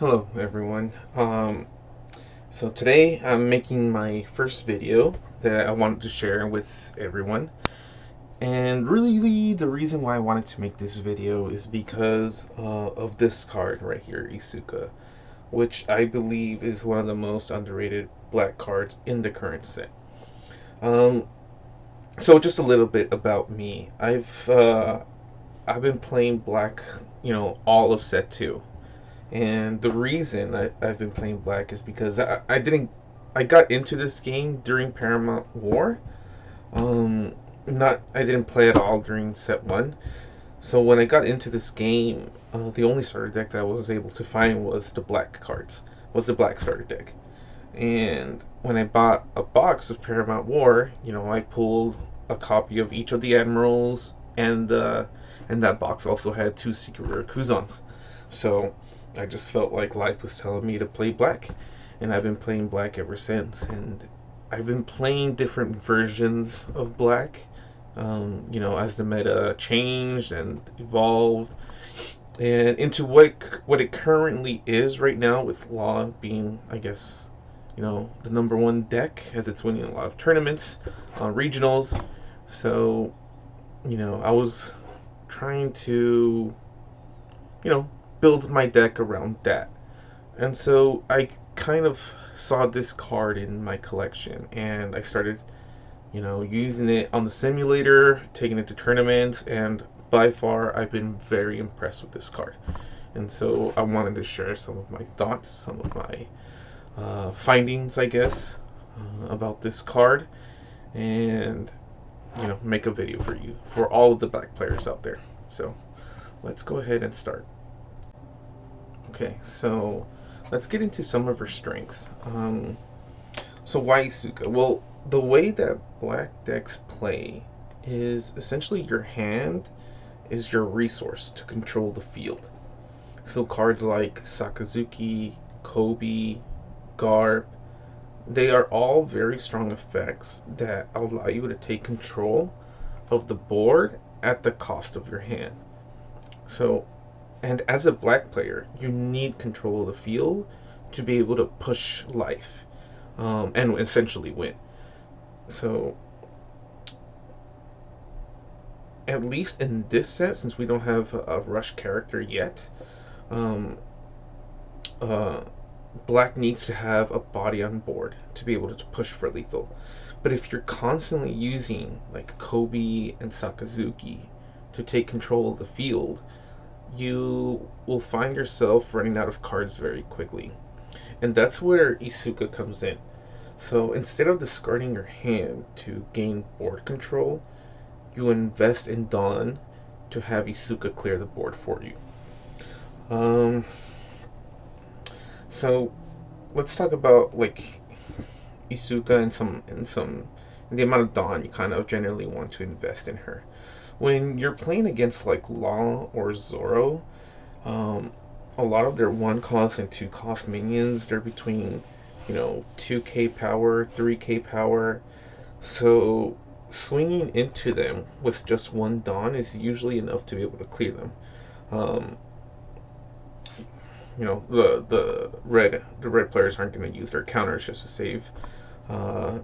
Hello everyone. So today I'm making my first video that I wanted to share with everyone. And really the reason why I wanted to make this video is because of this card right here, Isuka, which I believe is one of the most underrated black cards in the current set. Um, so just a little bit about me. I've been playing black, all of set 2. And the reason I've been playing black is because I got into this game during Paramount War. Not I didn't play at all during set 1. So when I got into this game, the only starter deck that I was able to find was the black cards. Was the black starter deck. And when I bought a box of Paramount War, I pulled a copy of each of the admirals, and that box also had 2 secret rare Kuzans. So I just felt like life was telling me to play black, and I've been playing black ever since. And I've been playing different versions of black, as the meta changed and evolved, and into what it currently is right now, with Law being, I guess, the number one deck as it's winning a lot of tournaments, regionals. So, I was trying to, you know, build my deck around that. And so I kind of saw this card in my collection, and I started, using it on the simulator, taking it to tournaments, and by far I've been very impressed with this card. And so I wanted to share some of my thoughts, some of my findings, I guess, about this card, and make a video for you, for all of the black players out there. So let's go ahead and start. Okay, so let's get into some of her strengths. So why Isuka? Well, the way that black decks play is essentially your hand is your resource to control the field. So cards like Sakazuki, Kobe, Garb, they are all very strong effects that allow you to take control of the board at the cost of your hand. So, and as a black player, you need control of the field to be able to push life, and essentially win. So, at least in this set, since we don't have a rush character yet, um, uh, black needs to have a body on board to be able to push for lethal. But if you're constantly using like Kobe and Sakazuki to take control of the field, you will find yourself running out of cards very quickly. And that's where Isuka comes in. So instead of discarding your hand to gain board control, you invest in Dawn to have Isuka clear the board for you. Um, so let's talk about like Isuka and the amount of Dawn you kind of generally want to invest in her. When you're playing against like Law or Zoro, um, a lot of their 1 cost and 2 cost minions, they're between 2k power, 3k power. So swinging into them with just 1 Dawn is usually enough to be able to clear them. Um, the red players aren't going to use their counters just to save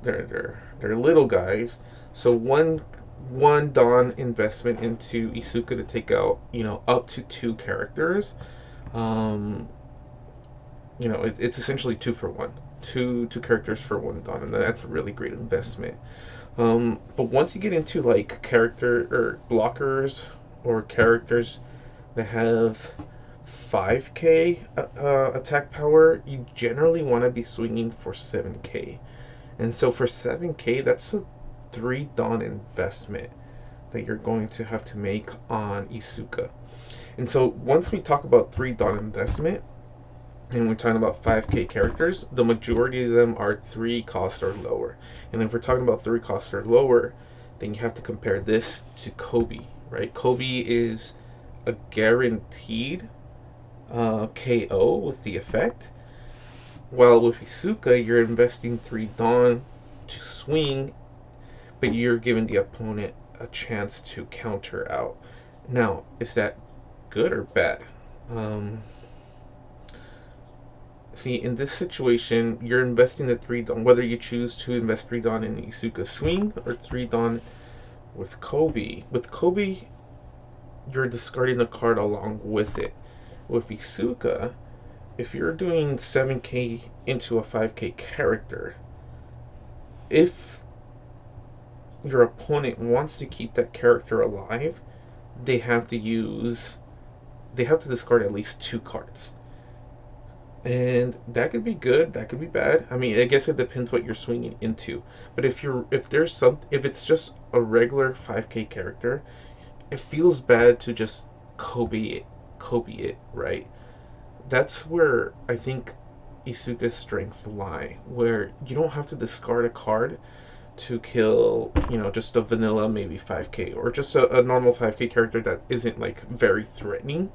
their little guys. So one Dawn investment into Isuka to take out up to 2 characters. Um, it's essentially 2 for 1. Two characters for 1 Dawn, and that's a really great investment. But once you get into like character or blockers or characters that have 5k attack power, you generally want to be swinging for 7k. And so for 7k, that's a 3 Dawn investment that you're going to have to make on Isuka. And so once we talk about 3 Dawn investment, and we're talking about 5k characters, the majority of them are 3 cost or lower. And if we're talking about 3 cost or lower, then you have to compare this to Kobe, right? Kobe is a guaranteed KO with the effect, while with Isuka, you're investing 3 Dawn to swing, but you're giving the opponent a chance to counter out. Now, is that good or bad? Um, See, in this situation, you're investing the 3 Dawn, whether you choose to invest 3 Dawn in Isuka Swing or 3 Dawn with Kobe. With Kobe, you're discarding the card along with it. With Isuka, if you're doing 7k into a 5k character, if your opponent wants to keep that character alive, they have to use they have to discard at least 2 cards. And that could be good, that could be bad. I mean, I guess it depends what you're swinging into. But if it's just a regular 5k character, it feels bad to just Kobe it, right? That's where I think Isuka's strength lie, where you don't have to discard a card to kill, just a vanilla maybe 5k or just a normal 5k character that isn't like very threatening.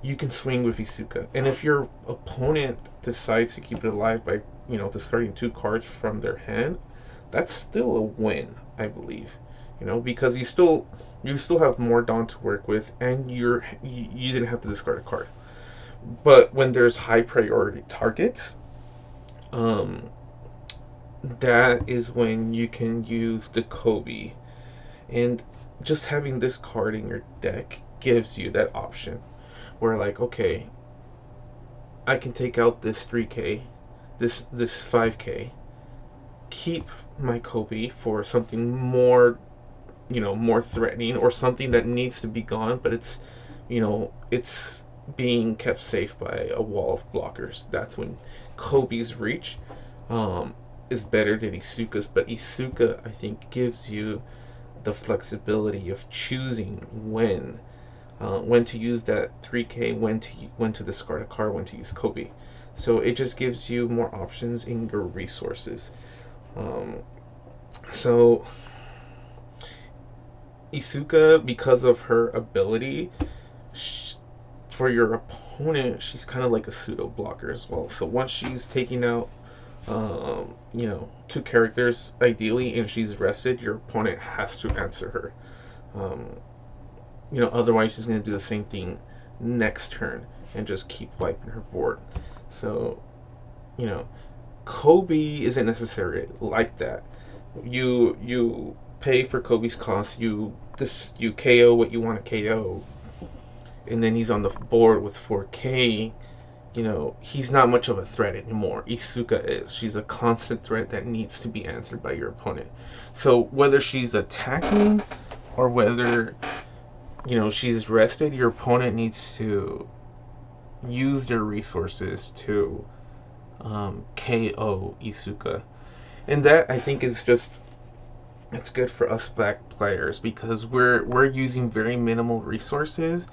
You can swing with Isuka. And if your opponent decides to keep it alive by, discarding 2 cards from their hand, that's still a win, I believe. Because you still have more Dawn to work with, and you didn't have to discard a card. But when there's high priority targets, um, that is when you can use the Kobe. And just having this card in your deck gives you that option where, like, okay, I can take out this 3k, this 5k, keep my Kobe for something more, more threatening, or something that needs to be gone, but it's being kept safe by a wall of blockers. That's when Kobe's reach is better than Isuka's, but Isuka, I think, gives you the flexibility of choosing when to use that 3k, when to discard a card, when to use Kobe. So it just gives you more options in your resources. So Isuka, because of her ability, for your opponent, she's kind of like a pseudo blocker as well. So once she's taking out, 2 characters ideally, and she's rested, your opponent has to answer her. Otherwise she's going to do the same thing next turn and just keep wiping her board. So, you know, Kobe isn't necessarily like that. You pay for Kobe's cost. You KO what you want to KO, and then he's on the board with 4K. He's not much of a threat anymore. Isuka is. She's a constant threat that needs to be answered by your opponent. So whether she's attacking or whether she's rested, your opponent needs to use their resources to KO Isuka. And that, I think, is just, it's good for us black players because we're using very minimal resources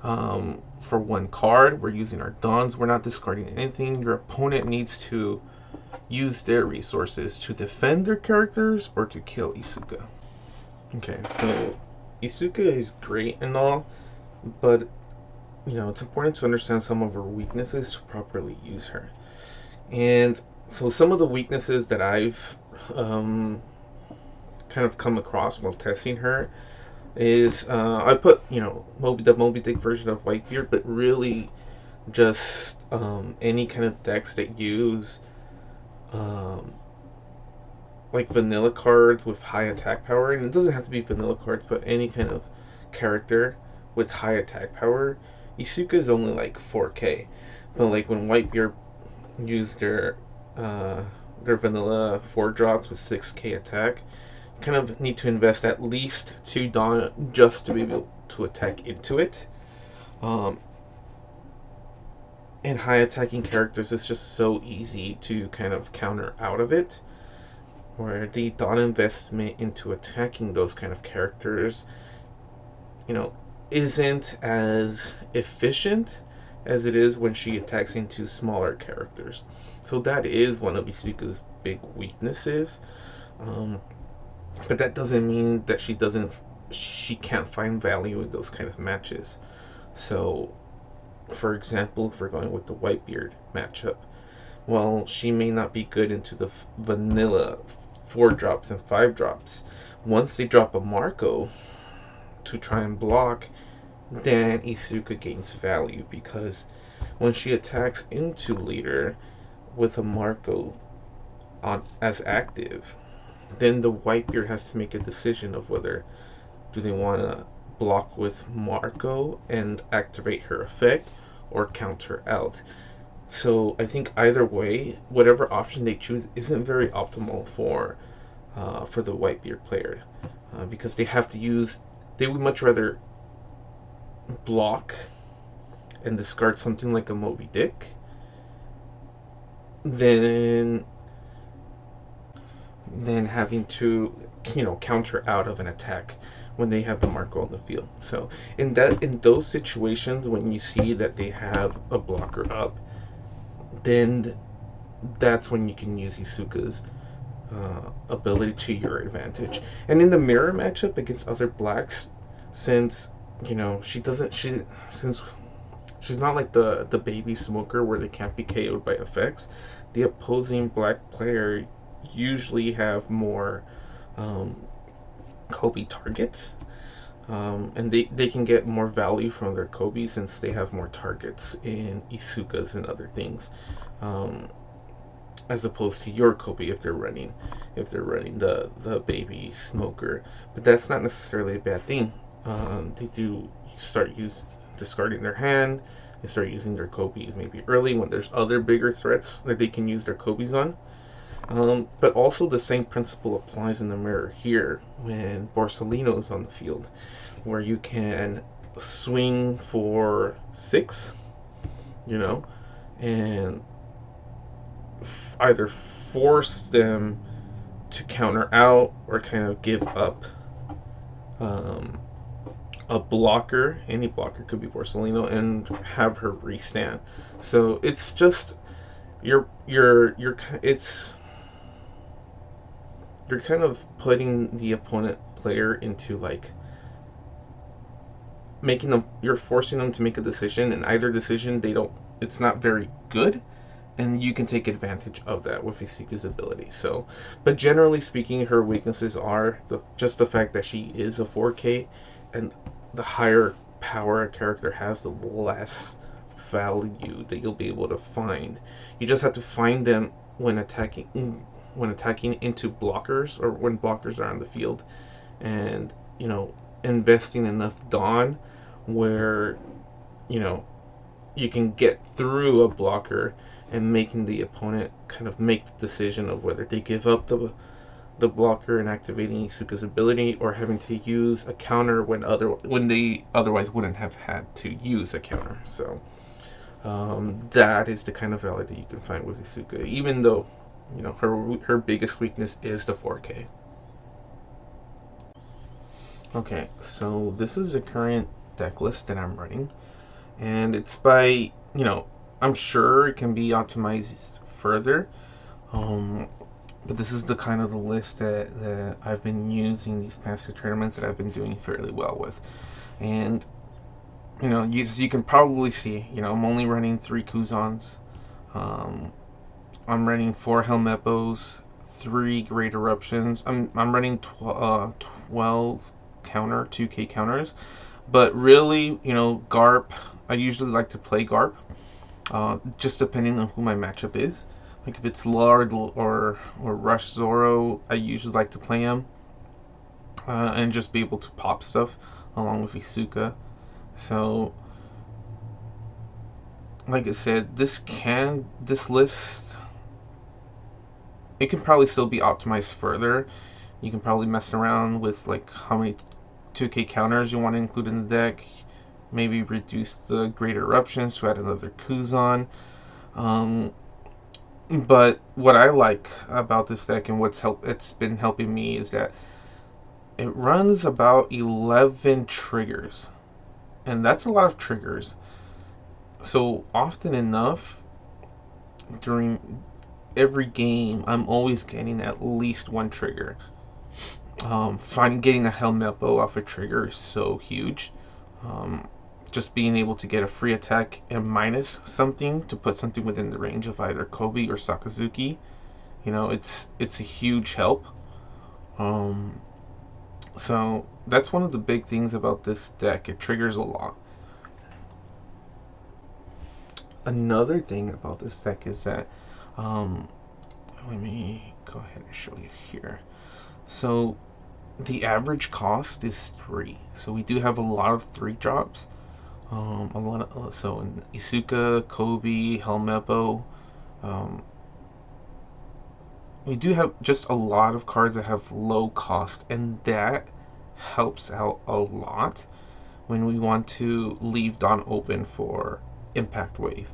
for 1 card. We're using our Dons. We're not discarding anything. Your opponent needs to use their resources to defend their characters or to kill Isuka. Okay, so Isuka is great and all, but it's important to understand some of her weaknesses to properly use her. And so some of the weaknesses that I've kind of come across while testing her is I put the Moby Dick version of Whitebeard, but really just any kind of decks that use like vanilla cards with high attack power, and it doesn't have to be vanilla cards, but any kind of character with high attack power. Isuka is only like 4K, but like when Whitebeard used their vanilla 4 drops with 6K attack, you kind of need to invest at least 2 Dawn just to be able to attack into it. And high attacking characters is just so easy to kind of counter out of it, where the Dawn investment into attacking those kind of characters, isn't as efficient as it is when she attacks into smaller characters. So that is one of Isuka's big weaknesses. But that doesn't mean that she can't find value in those kind of matches. So, for example, if we're going with the Whitebeard matchup, while she may not be good into the vanilla 4 drops and 5 drops, once they drop a Marco to try and block, then Isuka gains value because when she attacks into leader with a Marco on as active, then the Whitebeard has to make a decision of whether do they want to block with Marco and activate her effect or counter out. So I think either way, whatever option they choose isn't very optimal for the Whitebeard player, because they have to use. They would much rather block and discard something like a Moby Dick than having to counter out of an attack when they have the Marco on the field. So in those situations when you see that they have a blocker up, then that's when you can use Isuka's ability to your advantage. And in the mirror matchup against other blacks, since she doesn't she since she's not like the baby smoker where they can't be KO'd by effects, the opposing black player usually have more um, Kobe targets. And they can get more value from their Kobe since they have more targets in Isukas and other things, um, as opposed to your Kobe if they're running the baby smoker. But that's not necessarily a bad thing. They do start discarding their hand. They start using their Kobe's maybe early when there's other bigger threats that they can use their Kobe's on. But also the same principle applies in the mirror here when Borsellino's on the field, where you can swing for 6, and either force them to counter out or kind of give up um, a blocker. Any blocker could be Borsellino, and have her restand. So it's just you're you're kind of putting the opponent player into like you're forcing them to make a decision, and either decision it's not very good, and you can take advantage of that with Isuka's ability. So, but generally speaking, her weaknesses are just the fact that she is a 4K, and the higher power a character has, the less value that you'll be able to find. You just have to find them when attacking into blockers, or when blockers are on the field, and investing enough Dawn where you know you can get through a blocker and making the opponent kind of make the decision of whether they give up the blocker and activating Isuka's ability, or having to use a counter when they otherwise wouldn't have had to use a counter. So that is the kind of value that you can find with Isuka, even though her biggest weakness is the 4K. Okay, so this is the current deck list that I'm running, and it's by I'm sure it can be optimized further, um, but this is the kind of the list that I've been using these past 2 tournaments that I've been doing fairly well with. And you can probably see, I'm only running 3 Kuzans. um, I'm running 4 Helmeppos, 3 Great Eruptions. I'm running 12 counter 2K counters, but really, Garp. I usually like to play Garp, just depending on who my matchup is. Like if it's Lard or Rush Zoro, I usually like to play him, and just be able to pop stuff along with Isuka. So, like I said, this list, it can probably still be optimized further. You can probably mess around with like how many 2K counters you want to include in the deck. Maybe reduce the Great Eruptions to add another Kuzan. But what I like about this deck and it's been helping me is that it runs about 11 triggers, and that's a lot of triggers. So often enough during every game, I'm always getting at least 1 trigger. Getting a Helmeppo off a trigger is so huge. Just being able to get a free attack and minus something to put something within the range of either Kobe or Sakazuki, it's a huge help. So that's one of the big things about this deck. It triggers a lot. another thing about this deck is that, um, let me go ahead and show you here. So the average cost is 3. So we do have a lot of 3 drops. A lot of, so in Isuka, Kobe, Helmeppo, um, we do have just a lot of cards that have low cost, and that helps out a lot when we want to leave Dawn open for Impact Wave,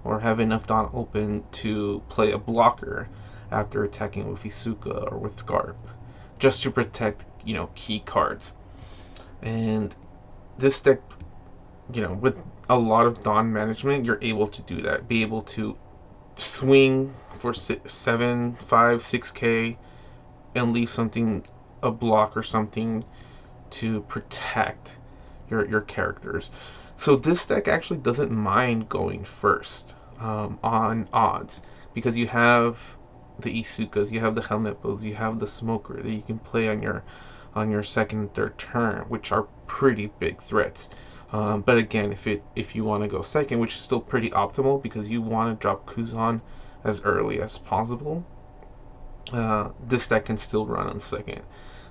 or have enough Dawn open to play a blocker after attacking with Isuka or with Garp, just to protect, key cards. And this deck, with a lot of Dawn management, you're able to do that. Be able to swing for 7, 5, 6K and leave something, a block or something, to protect your characters. So this deck actually doesn't mind going first, on odds, because you have the Isukas, you have the Helmeppos, you have the Smoker that you can play on your second and third turn, which are pretty big threats. But again, if you want to go second, which is still pretty optimal because you want to drop Kuzan as early as possible, this deck can still run on second.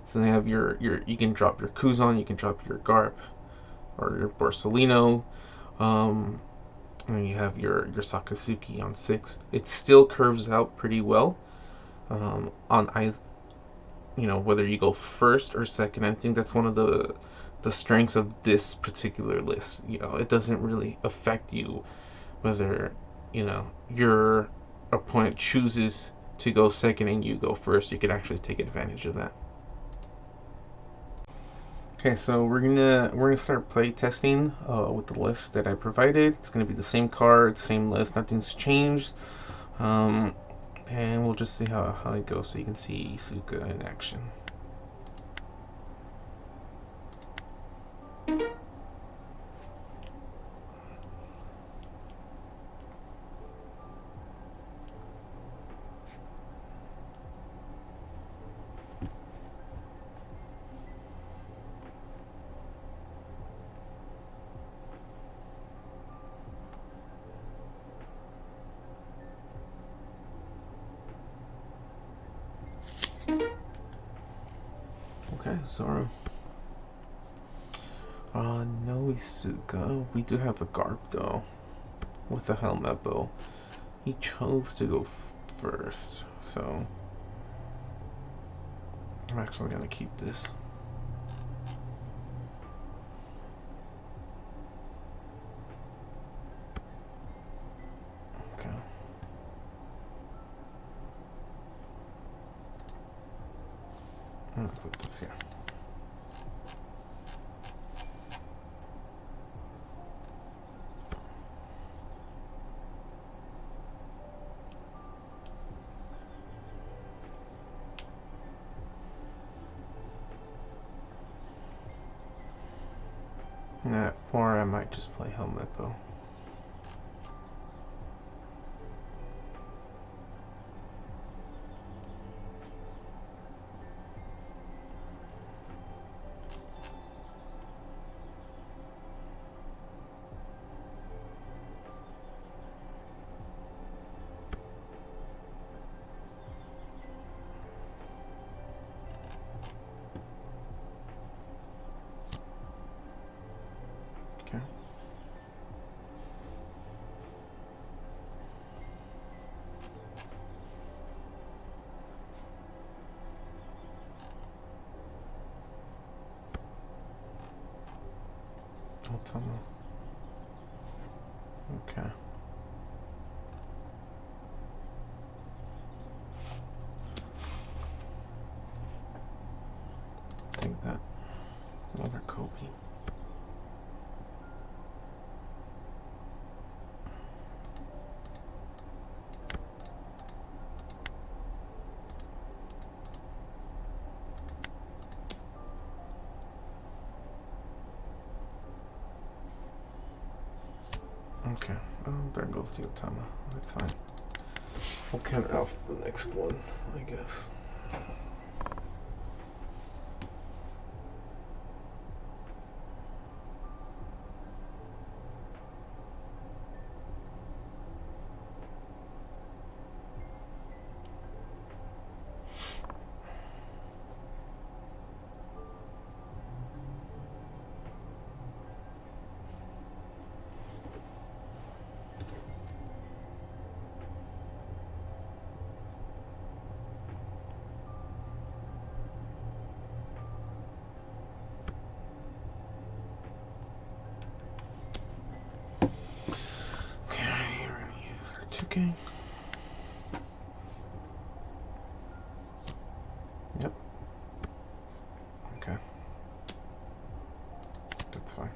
So they have your you can drop your Kuzan, you can drop your Garp or your Borsalino, and you have your Sakasuki on 6. It still curves out pretty well, on whether you go first or second. I think that's one of the strengths of this particular list. It doesn't really affect you whether your opponent chooses to go second and you go first. You can actually take advantage of that. Okay, so we're gonna start play testing with the list that I provided. It's gonna be the same card, same list, nothing's changed, um, and we'll just see how it goes. So you can see Isuka in action. Okay, Zoro. No Isuka. We do have a Garp though, with a Helmeppo. He chose to go first, so I'm actually gonna keep this. Okay. I'm gonna put this here. And at 4, I might just play Helmeppo. Okay. Otama. Okay. Take that. Another Kobe. Okay. Oh, there goes the Otama. That's fine. We'll count out the next one, I guess. Okay. Yep. Okay. That's fine.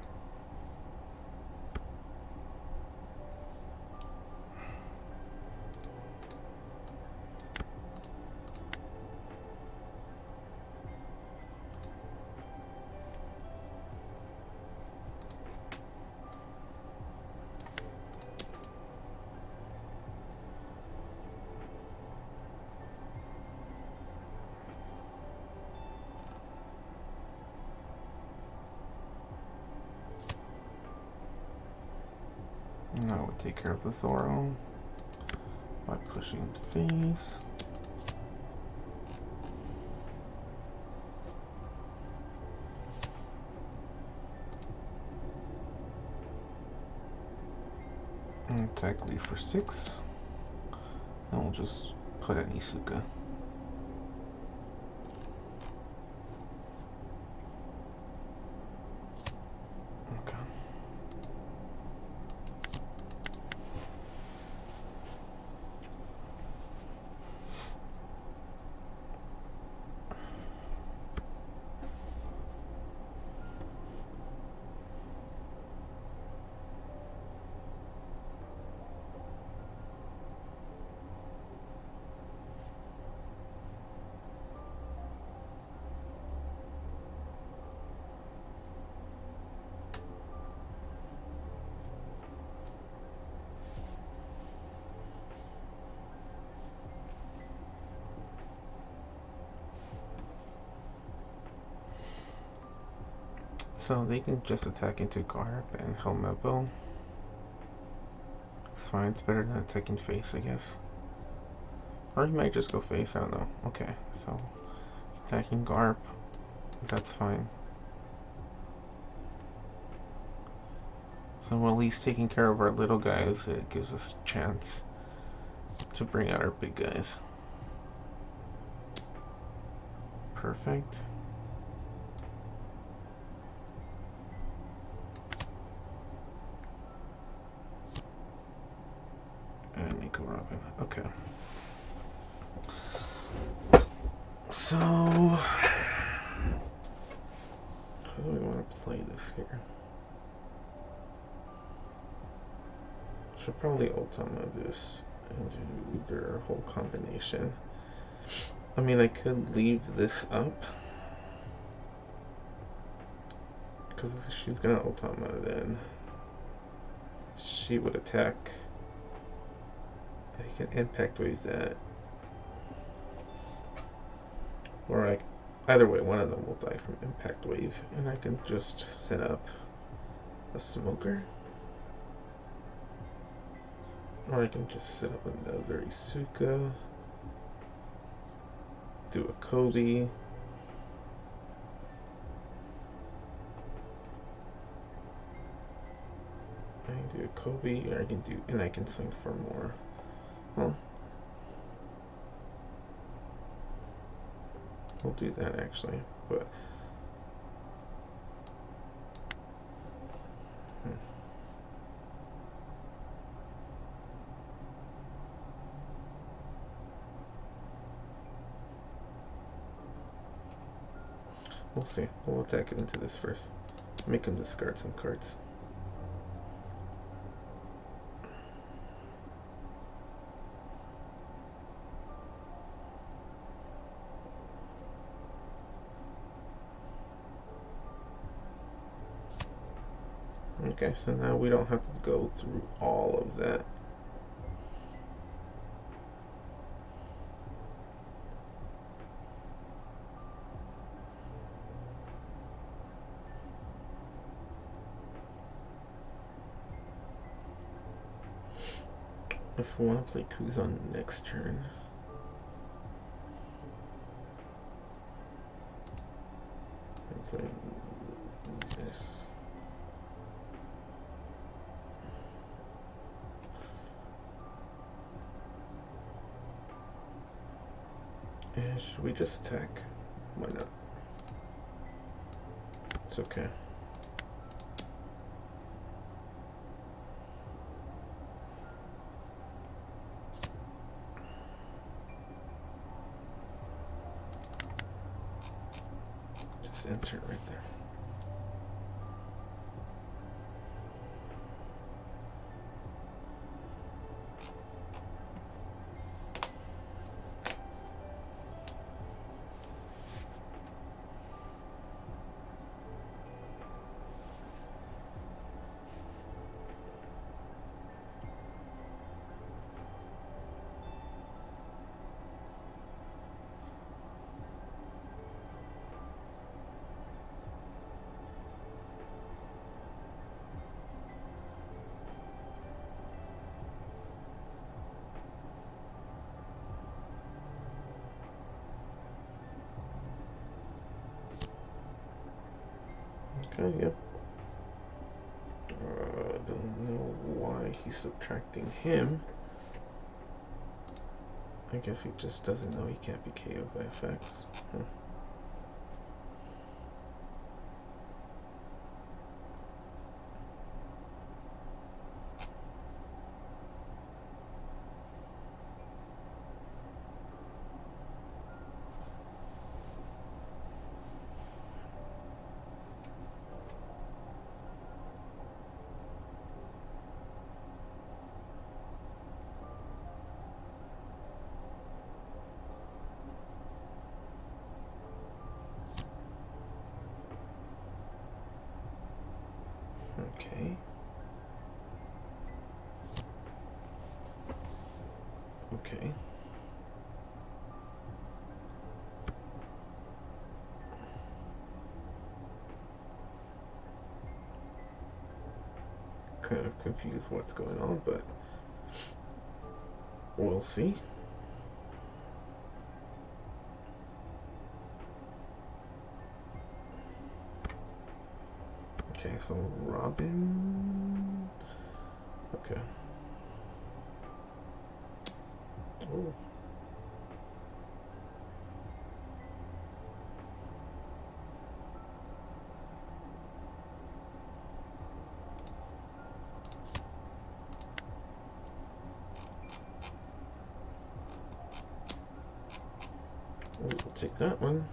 Now we'll take care of the Zoro by pushing face. And attack lead for 6. And we'll just put an Isuka. Okay. So they can just attack into Garb and Helmet Bow. It's fine, it's better than attacking face, I guess. Or he might just go face, I don't know. Okay, so attacking Garb, that's fine. So at least taking care of our little guys, it gives us a chance to bring out our big guys. Perfect. And Nico Robin. Okay. So, how do we want to play this here? Should probably Otama this and do their whole combination. I mean, I could leave this up, because if she's gonna Otama, then she would attack. I can impact waves that, or either way, one of them will die from impact wave, and I can just set up a smoker, or I can just set up another Isuka, do a Kobe. I can do a Kobe, or I can do, and I can swing for more. Well, we'll do that actually, but we'll see. We'll attack it into this first. Make him discard some cards. Okay, so now we don't have to go through all of that. If we want to play Kuzan next turn, I'm playing this. And should we just attack? Why not? It's okay. just insert right there. Okay, yep. Don't know why he's subtracting him. I guess he just doesn't know he can't be KO'd by effects. Okay. Okay. Kind of confused what's going on, but we'll see. Okay, so Robin. Okay. Oh. We'll take that one.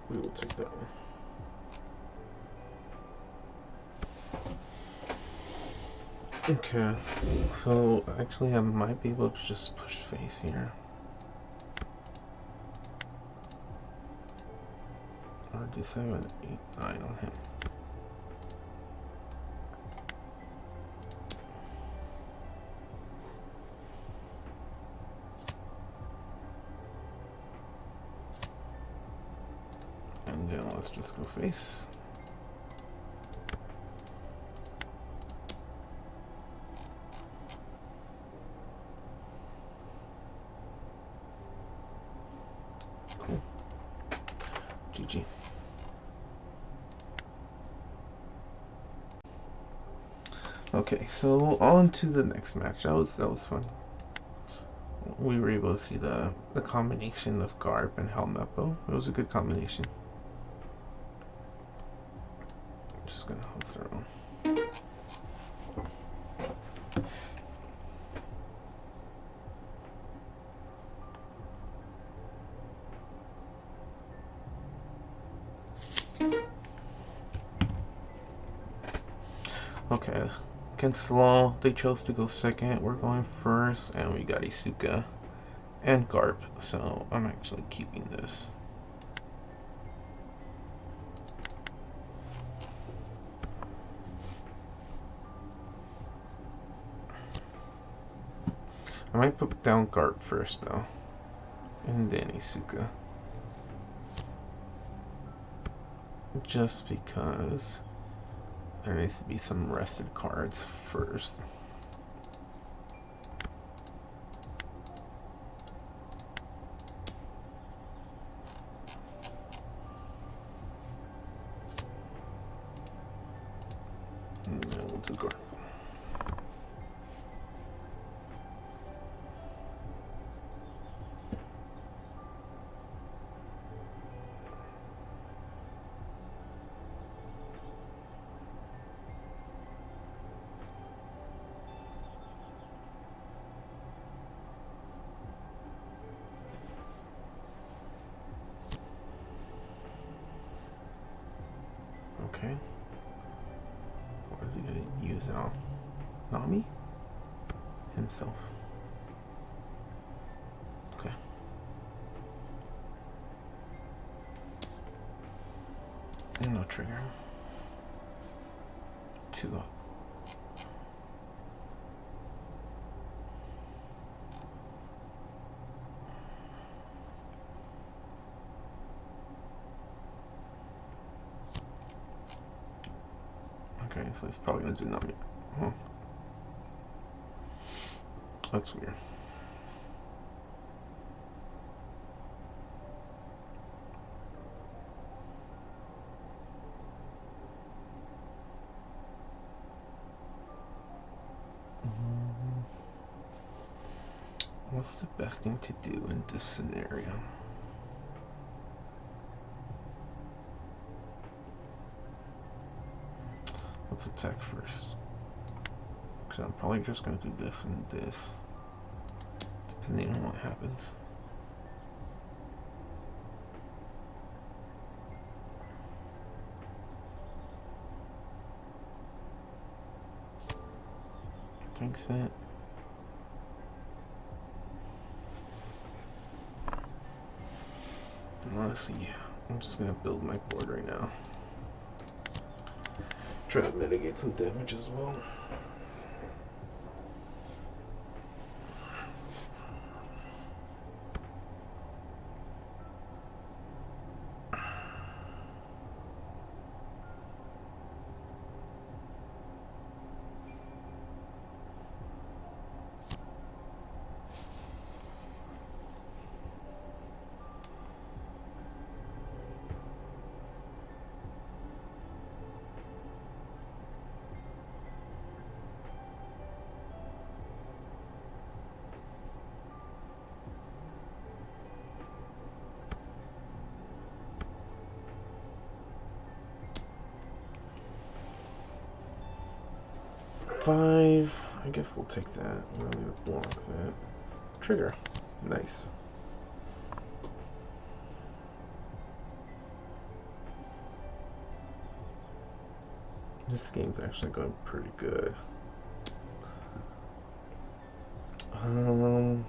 We will take that one. Okay, so actually I might be able to just push face here. Or D7, 8, 9 on him. And then let's just go face. Cool. GG. Okay, so on to the next match. That was fun. We were able to see the combination of Garb and Helmeppo. It was a good combination. I'm just gonna host our own. Okay, against the law, they chose to go second. We're going first, and we got Isuka and Garb, so I'm actually keeping this. I might put down Garb first, though, and then Isuka. Just because there needs to be some rested cards first. And then we'll do Garb. No. Nami? Himself. Okay. No trigger. 2 up. Okay, so he's probably gonna do Nami. Huh. That's weird. What's the best thing to do in this scenario? Let's attack first. Because I'm probably just going to do this and this, depending on what happens. Takes it. Honestly, yeah, I'm just going to build my board right now. Try to mitigate some damage as well. Five. I guess we'll take that. We'll need to block that. Trigger. Nice. This game's actually going pretty good. We'll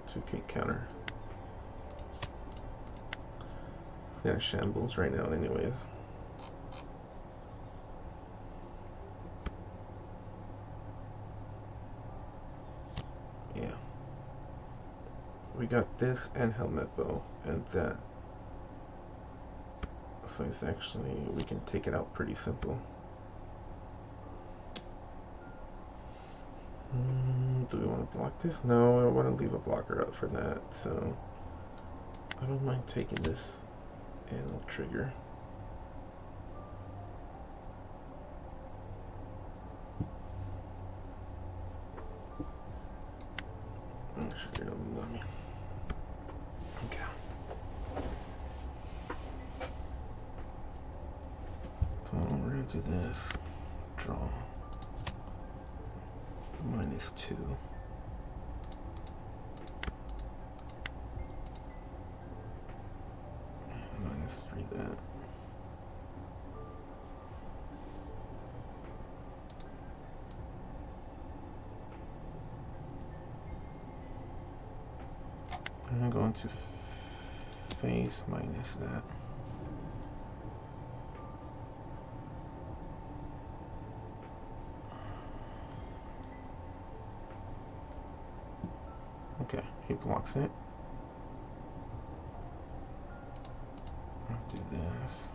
2K counter. It's got shambles right now anyways. Yeah. We got this and helmet bow and that. So it's actually, we can take it out pretty simple. Do we want to block this? No, I want to leave a blocker out for that, so I don't mind taking this and it'll trigger. Actually, let me. Okay. So we're going to do this. Draw. -2. -3 that. I'm going to face minus that. Okay, he blocks it. I'll do this.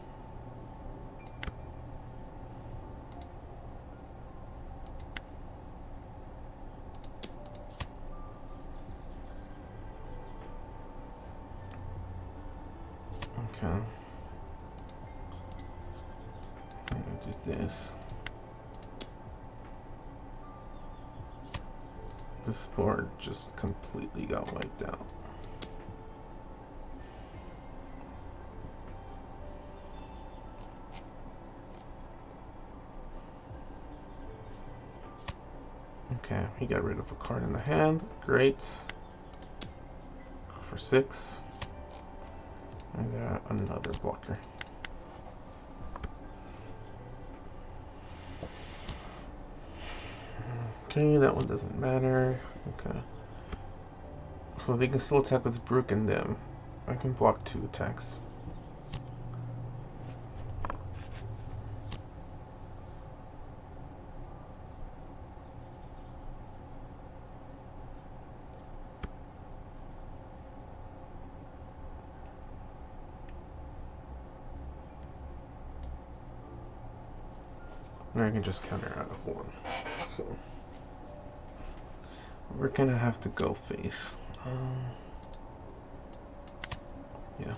Okay. I'm gonna do this. This board just completely got wiped out. Okay, he got rid of a card in the hand. Great. For 6. I got another blocker. Okay, that one doesn't matter. Okay. So they can still attack with Brook and them. I can block 2 attacks. Or I can just counter out of 1. So we're gonna have to go face. Yeah.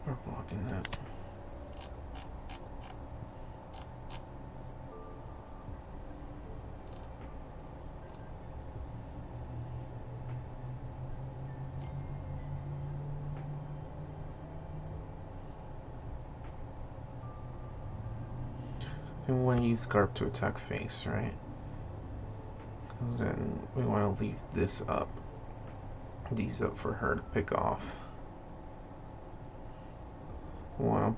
We're blocking that. And we want to use Garp to attack face, right? Because then we want to leave this up. These up for her to pick off. We want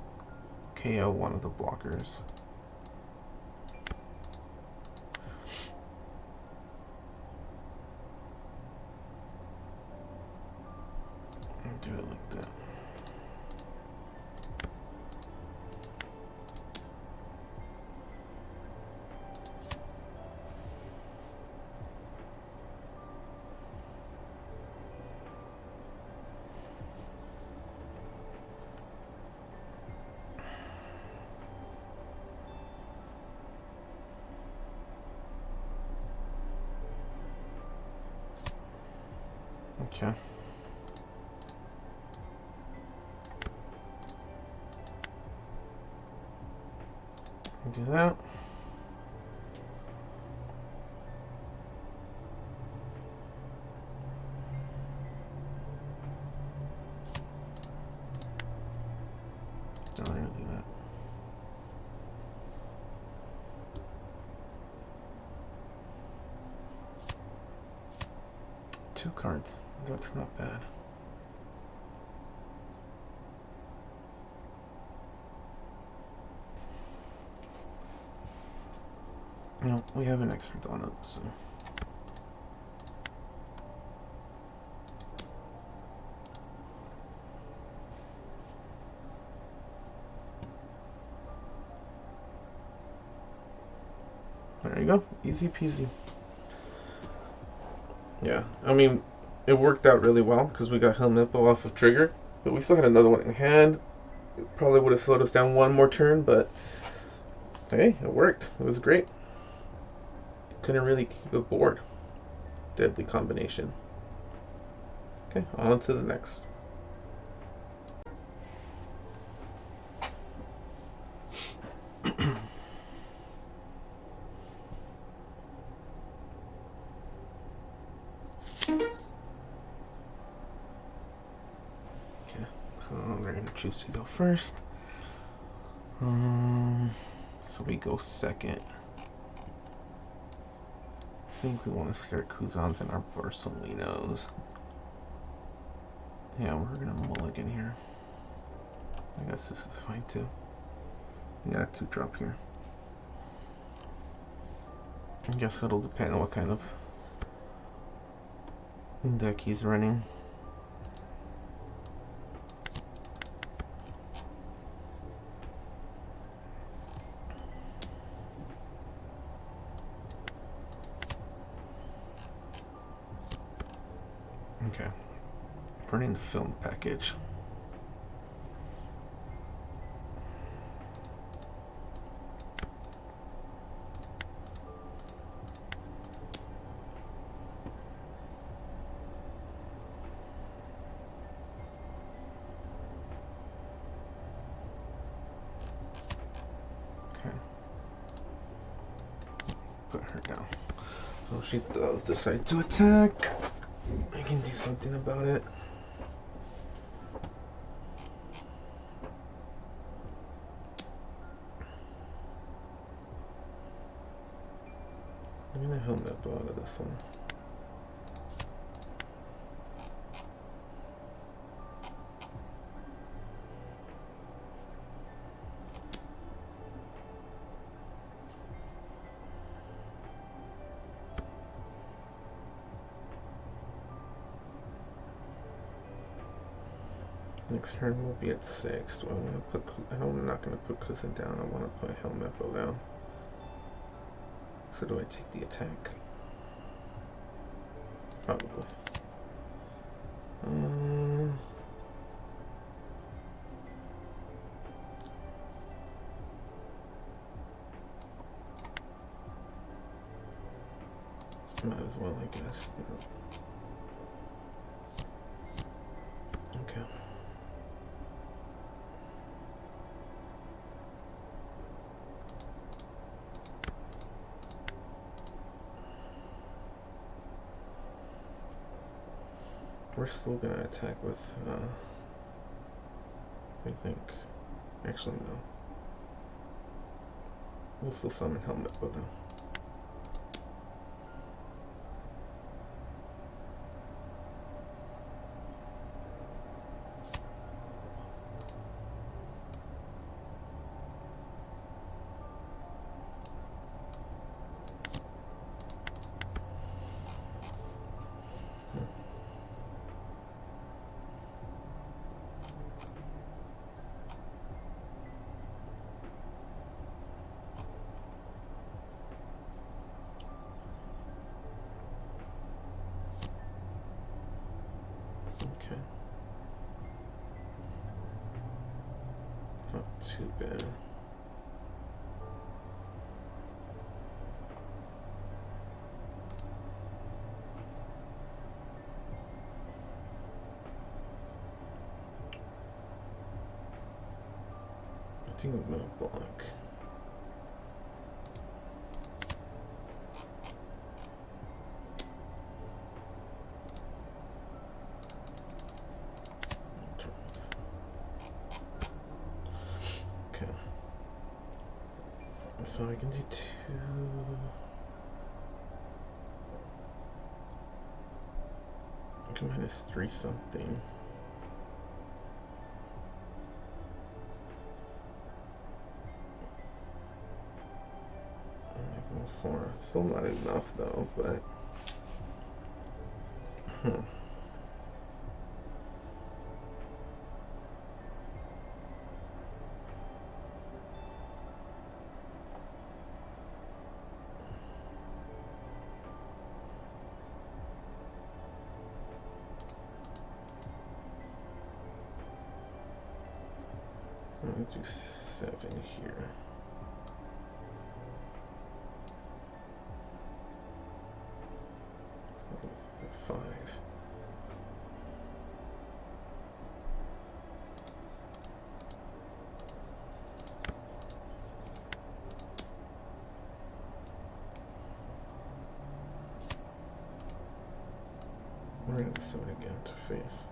to KO one of the blockers. And do it like that. Okay. Do that. Don't really do that. Two cards. That's not bad. No, we have an extra donut, so. There you go. Easy peasy. Yeah, I mean, it worked out really well because we got Helmippo off of trigger, but we still had another one in hand. It probably would have slowed us down one more turn, but hey, it worked. It was great. Couldn't really keep it bored. Deadly combination. Okay, on to the next. So we're gonna choose to go first. So we go second. I think we want to start Kuzans and our Barsolinos. Yeah, we're gonna mulligan here. I guess this is fine too. We got a 2-drop here. I guess that'll depend on what kind of deck he's running. Okay, burning the film package. Okay, put her down. So if she does decide to attack, I can do something about it. I'm gonna helmet out of this one. Next turn we'll be at 6. Do I want to put? I'm not going to put Cousin down. I want to put Helmeppo down. So do I take the attack? Probably. Might as well, I guess. Okay. We're still gonna attack with, I think. Actually, no. We'll still summon Helmeppo though. Okay. Not too bad. I think I'm gonna block. Okay. So I can do 2. I can -3 something. -4. Still not enough though, but I'm gonna do 7 here. This is a 5. We're gonna do 7 again to face.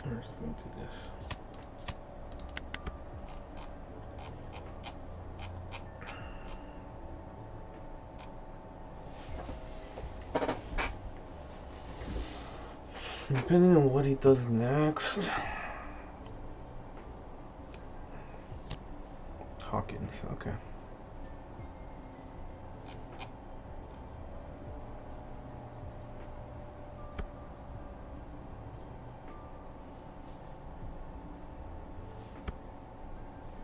We're just going to do this. Depending on what he does next. Hawkins, okay.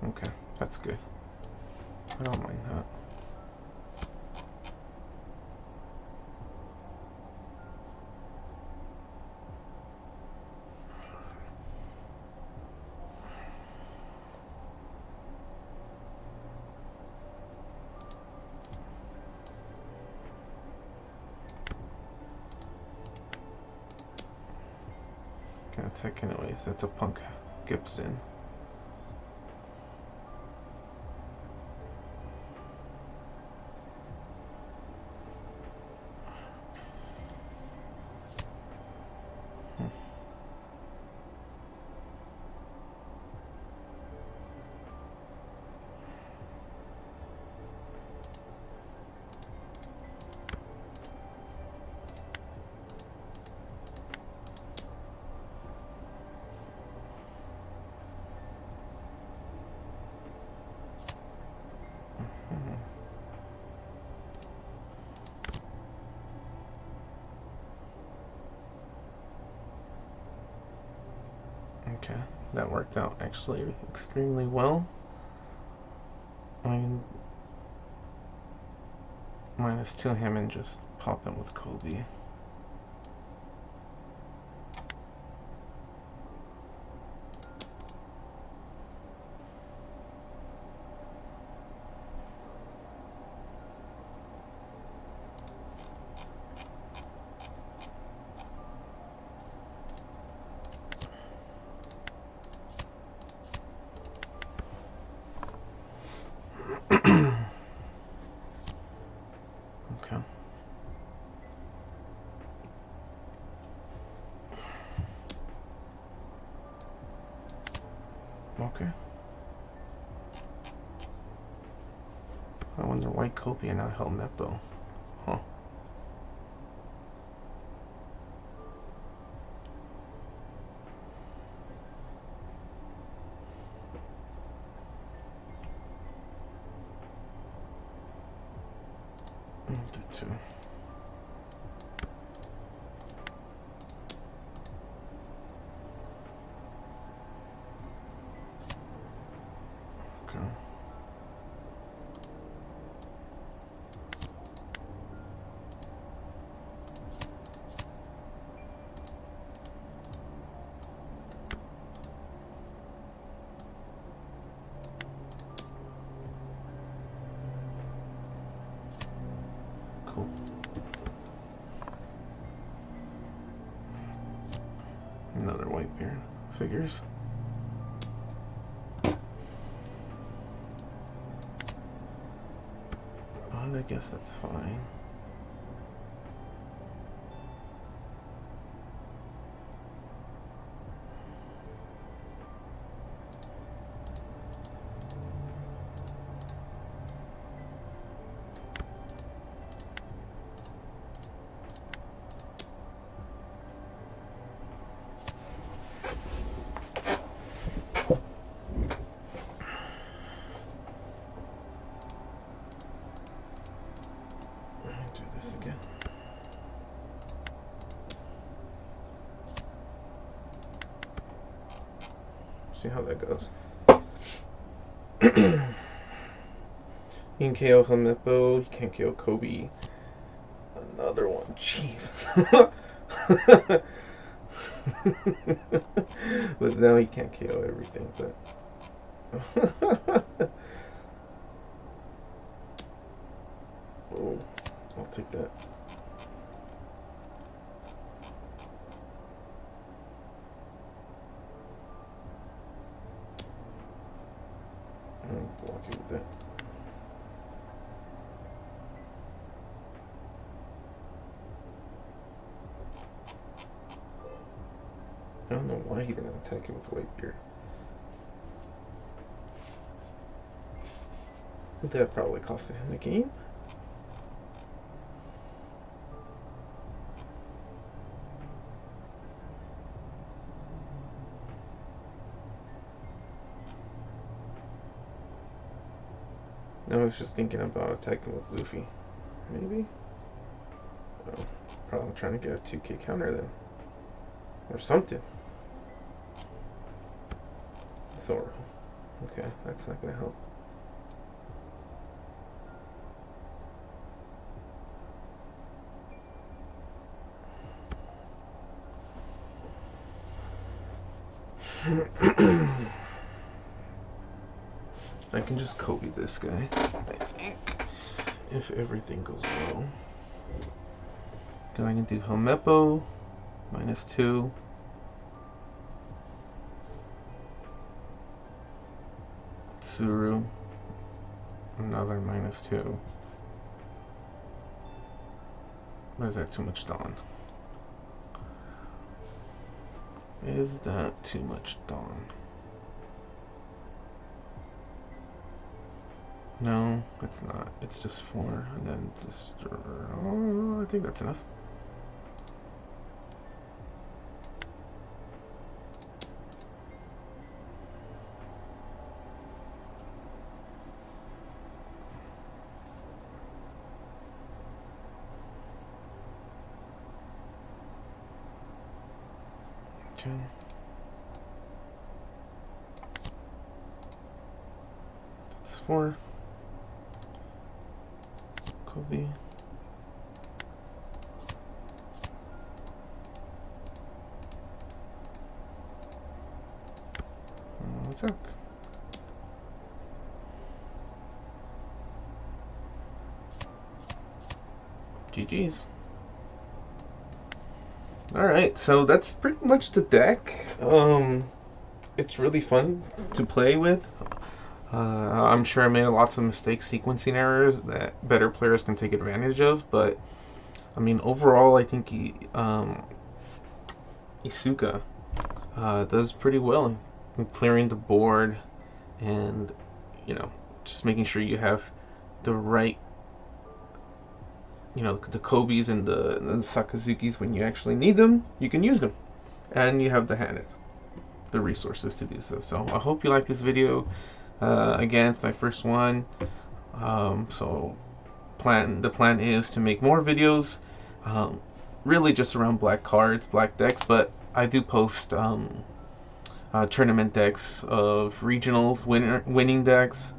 Okay, that's good. I don't mind that. can attack anyways. That's a punk Gibson. Okay, that worked out actually extremely well. I can -2 him and just pop him with Kobe. Okay. Okay. I wonder why Kobe and not Helmeppo. Huh. Do 2. Okay. Cool. Another white beard. Figures. I guess that's fine. Do this again. See how that goes. You can KO Helmeppo, you can't KO Kobe. Another one, jeez. But now he can't KO everything, but oh, I'll take that. I'm blocking with that. I don't know why he didn't attack it with white beard. That probably costed him the game. I was just thinking about attacking with Luffy. Maybe? Oh, probably trying to get a 2K counter then. Or something. Zoro. Okay, that's not gonna help. I can just Kobe this guy, I think, if everything goes well. I can do Helmeppo, -2. Suru. Another -2. Or is that too much Dawn? Is that too much Dawn? No, it's not. It's just 4, and then just. Oh, I think that's enough. Okay. That's 4. Kobe. Attack. GG's. Alright, so that's pretty much the deck. It's really fun to play with. I'm sure I made lots of mistakes, sequencing errors that better players can take advantage of, but I mean, overall, I think Isuka does pretty well in clearing the board and, just making sure you have the right, the Kobes and the Sakazukis when you actually need them, you can use them. And you have the resources to do so. So I hope you like this video. Again, it's my first one. So the plan is to make more videos, really just around black cards, black decks, but I do post tournament decks of regionals, winning decks.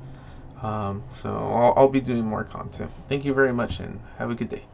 So I'll be doing more content. Thank you very much and have a good day.